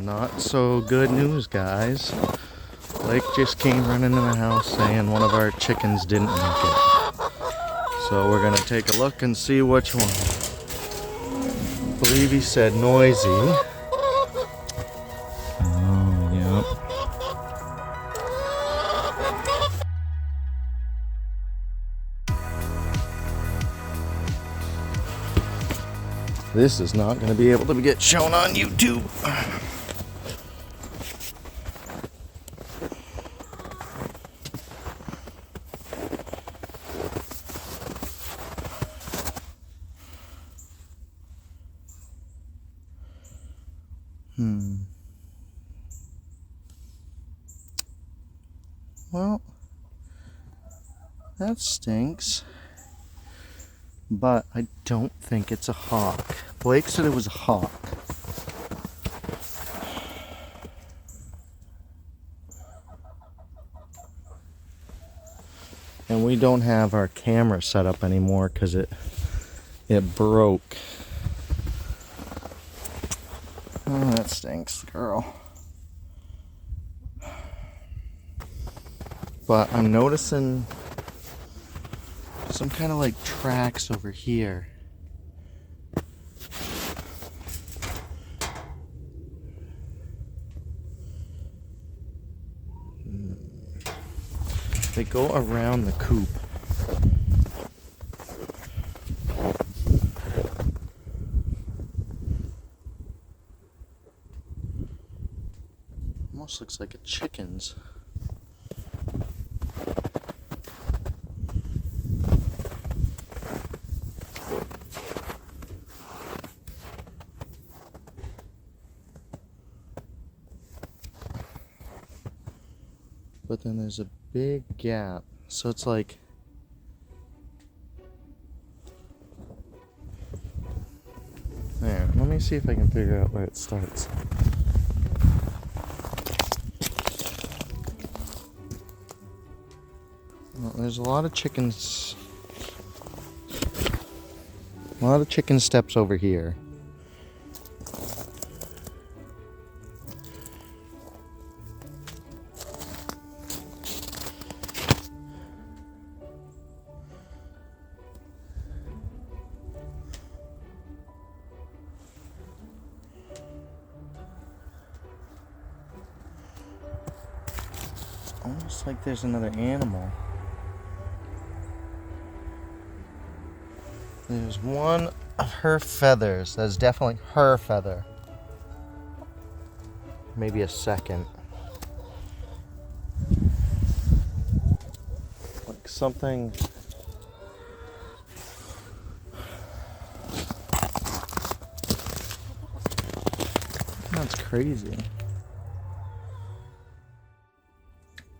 Not so good news, guys. Blake just came running in the house saying one of our chickens didn't make it. So we're gonna take a look and see which one. I believe he said noisy. Oh, yep. This is not gonna be able to get shown on YouTube. Well, that stinks. But I don't think it's a hawk. Blake said it was a hawk. And we don't have our camera set up anymore because it broke. Oh, that stinks, girl. But I'm noticing some kind of like tracks over here. They go around the coop. Almost looks like a chicken's. But then there's a big gap, so it's like there. Let me see if I can figure out where it starts. Well, there's a lot of chickens, a lot of chicken steps over here. Almost like there's another animal. There's one of her feathers. That's definitely her feather. Maybe a second. Like something. That's crazy.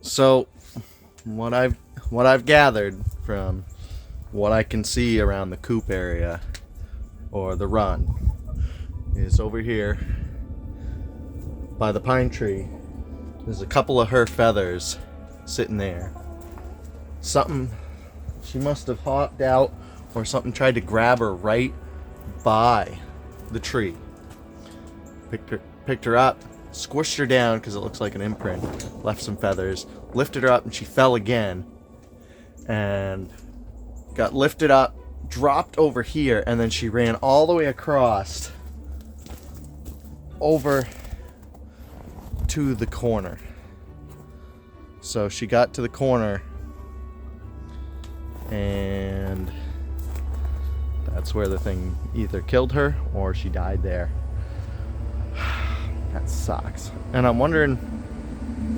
So, what I've gathered from what I can see around the coop area or the run is over here by the pine tree. There's a couple of her feathers sitting there. Something, she must have hopped out or something tried to grab her right by the tree. Picked her up. Squished her down because it looks like an imprint, left some feathers, lifted her up, and she fell again and got lifted up, dropped over here, and then she ran all the way across over to the corner. So she got to the corner and that's where the thing either killed her or she died there. That sucks. And I'm wondering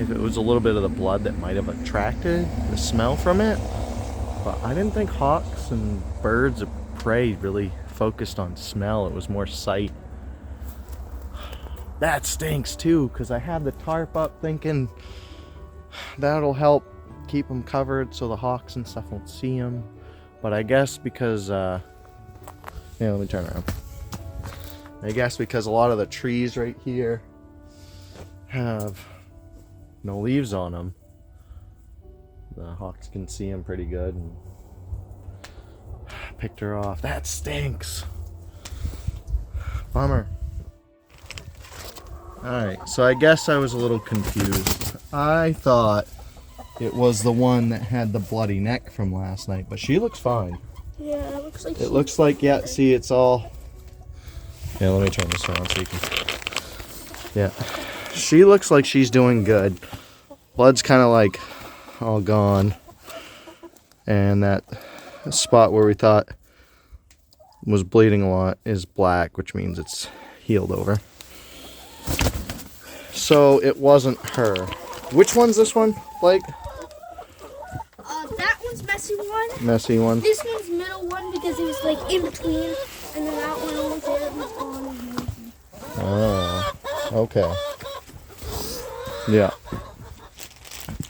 if it was a little bit of the blood that might have attracted the smell from it. But I didn't think hawks and birds of prey really focused on smell. It was more sight. That stinks too, because I had the tarp up thinking that'll help keep them covered so the hawks and stuff won't see them. But I guess because, yeah, let me turn around. I guess because a lot of the trees right here have no leaves on them, the hawks can see them pretty good and picked her off. That stinks. Bummer. Alright, so I guess I was a little confused. I thought it was the one that had the bloody neck from last night, but she looks fine. Yeah, it looks like Yeah, see, it's all... Yeah, let me turn this on so you can... Yeah. She looks like she's doing good. Blood's kind of like all gone. And that spot where we thought was bleeding a lot is black, which means it's healed over. So it wasn't her. Which one's this one, Blake? That one's messy one. Messy one. This one's middle one because it was like in between, and then that one over there was on. Oh, okay. Yeah.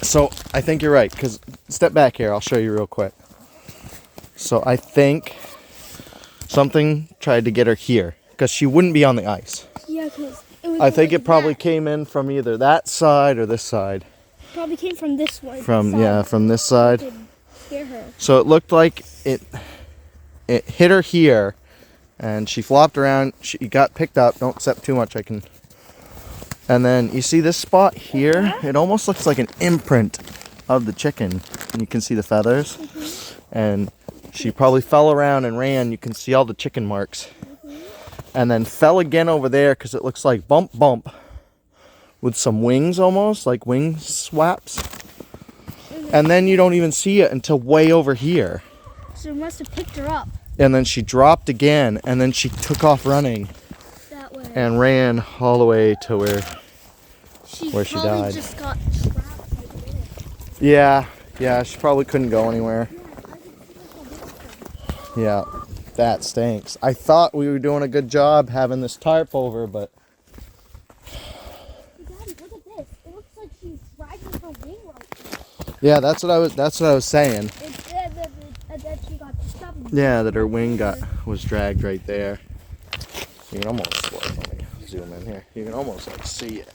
So I think you're right, because step back here, I'll show you real quick. So I think something tried to get her here, because she wouldn't be on the ice. Yeah, because it was. I think it probably came in from either that side or this side. Probably came from this one. From this side. Scare her. So it looked like it hit her here, and she flopped around. She got picked up. Don't step too much. And then you see this spot here? It almost looks like an imprint of the chicken. And you can see the feathers. And she probably fell around and ran. You can see all the chicken marks. And then fell again over there because it looks like bump with some wings almost, like wing swaps. And then you don't even see it until way over here. So it must have picked her up. And then she dropped again, and then she took off running. That way. And ran all the way to where she probably died. Just got trapped right there. Yeah, she probably couldn't go anywhere. Yeah, that stinks. I thought we were doing a good job having this tarp over, but... Daddy, look at this. It looks like she's dragging her wing right now. Yeah, that's what I was saying. That she got stuck. Yeah, that her wing was dragged right there. You can almost, let me zoom in here. You can almost like see it.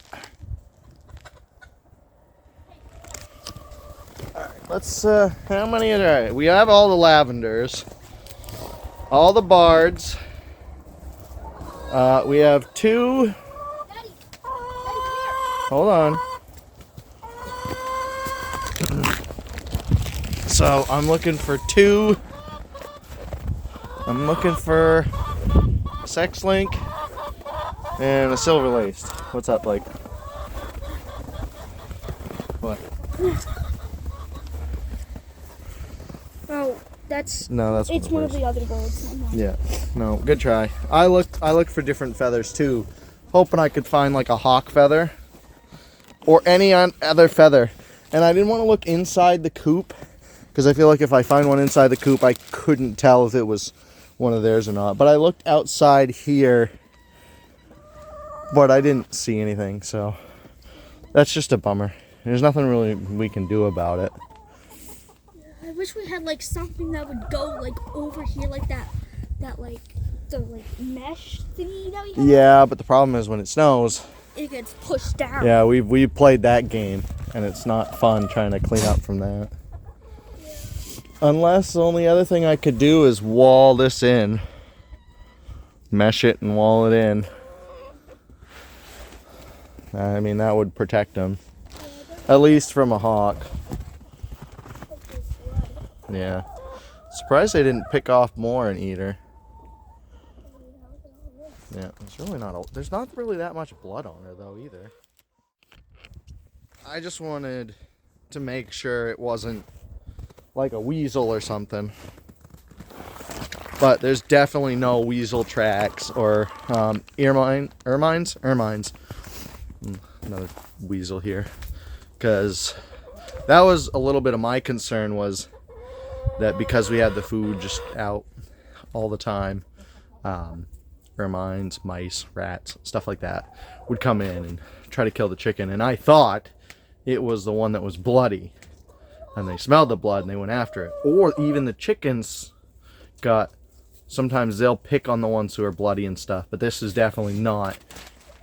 Alright, let's, how many are there? We have all the lavenders. All the bards. We have 2. Daddy, Hold on. So I'm looking for 2. I'm looking for a sex link and a silver laced. What's up, Blake? What? Oh, that's It's one of the other birds. Yeah. No, good try. I looked for different feathers too, hoping I could find like a hawk feather or any other feather. And I didn't want to look inside the coop because I feel like if I find one inside the coop, I couldn't tell if it was one of theirs or not. But I looked outside here, but I didn't see anything, so that's just a bummer. There's nothing really we can do about it. I wish we had like something that would go like over here, like that like the like mesh thingy that we have. Yeah, but the problem is when it snows, it gets pushed down. yeah, we played that game, and it's not fun trying to clean up from that. Unless the only other thing I could do is wall this in. Mesh it and wall it in. I mean, that would protect them. At least from a hawk. Yeah. Surprised they didn't pick off more and eat her. Yeah, it's really there's not really that much blood on her though either. I just wanted to make sure it wasn't like a weasel or something. But there's definitely no weasel tracks or ermines. Another weasel here. Because that was a little bit of my concern, was that because we had the food just out all the time, ermines, mice, rats, stuff like that would come in and try to kill the chicken. And I thought it was the one that was bloody. And they smelled the blood and they went after it. Or even the chickens sometimes they'll pick on the ones who are bloody and stuff. But this is definitely not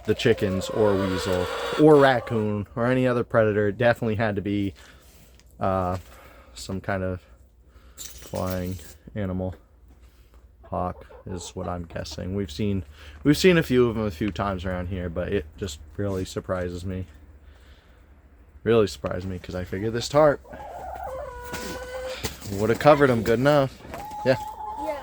the chickens or weasel or raccoon or any other predator. It definitely had to be some kind of flying animal. hawk is what I'm guessing. We've seen a few of them a few times around here, but it just really surprises me. Really surprised me because I figured this tarp would have covered them good enough. Yeah. Yeah,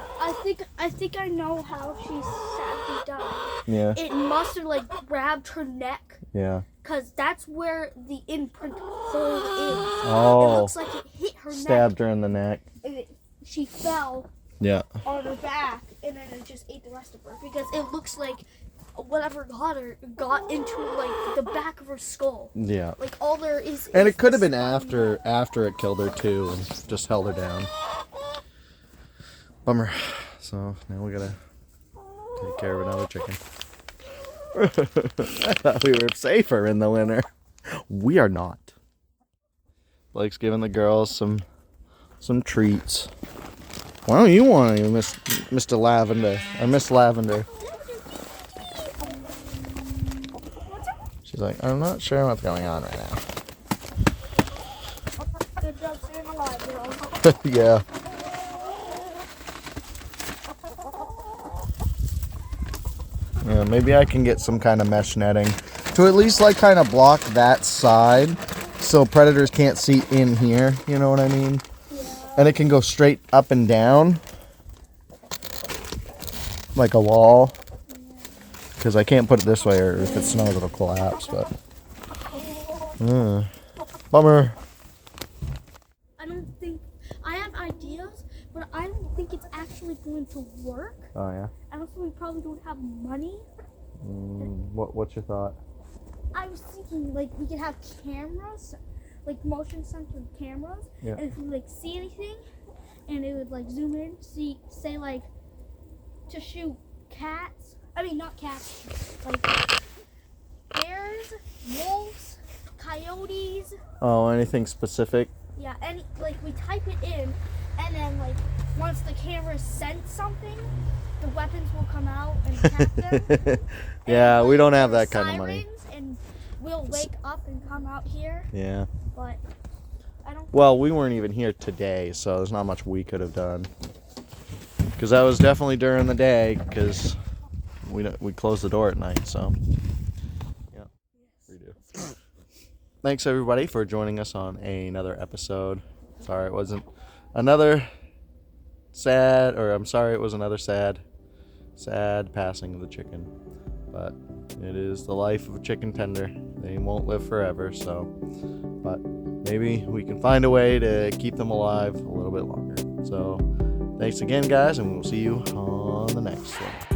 I think I know how she sadly died. Yeah. It must have like grabbed her neck. Yeah. Cause that's where the imprint hole is. Oh. It looks like it hit her Stabbed neck. her in the neck. And she fell. Yeah. On her back, and then it just ate the rest of her because it looks like whatever got her got into like the back of her skull. Yeah. Like all there is. And it could have been after it killed her too, and just held her down. Bummer. So now we gotta take care of another chicken. I thought we were safer in the winter. We are not. Blake's giving the girls some treats. Why don't you want to, Mr. Lavender or Miss Lavender? She's like, I'm not sure what's going on right now. Good job staying alive, girl. Yeah. Yeah, maybe I can get some kind of mesh netting to at least like kind of block that side so predators can't see in here, you know what I mean? Yeah. And it can go straight up and down like a wall. Because I can't put it this way or if it snows it'll collapse, but bummer. I don't think I have ideas, but I don't think it's actually going to work. Oh yeah. And also we probably don't have money. What's your thought? I was thinking like we could have cameras, like motion sensor cameras, Yeah. and if we like see anything, and it would like zoom in, say like to shoot cats. I mean not cats, like bears, wolves, coyotes. Oh, anything specific? Yeah, and like we type it in, and then like once the camera sense something, the weapons will come out and attack them. Yeah, And, we like, don't have there's that kind of money. sirens, and we'll wake up and come out here. Yeah. But I don't. Well, we weren't even here today, so there's not much we could have done. Because that was definitely during the day, because we close the door at night, so. Yeah, we do. Thanks, everybody, for joining us on another episode. Sorry it wasn't another sad, or I'm sorry it was another sad passing of the chicken. But it is the life of a chicken tender. They won't live forever, so. But maybe we can find a way to keep them alive a little bit longer. So, thanks again, guys, and we'll see you on the next one.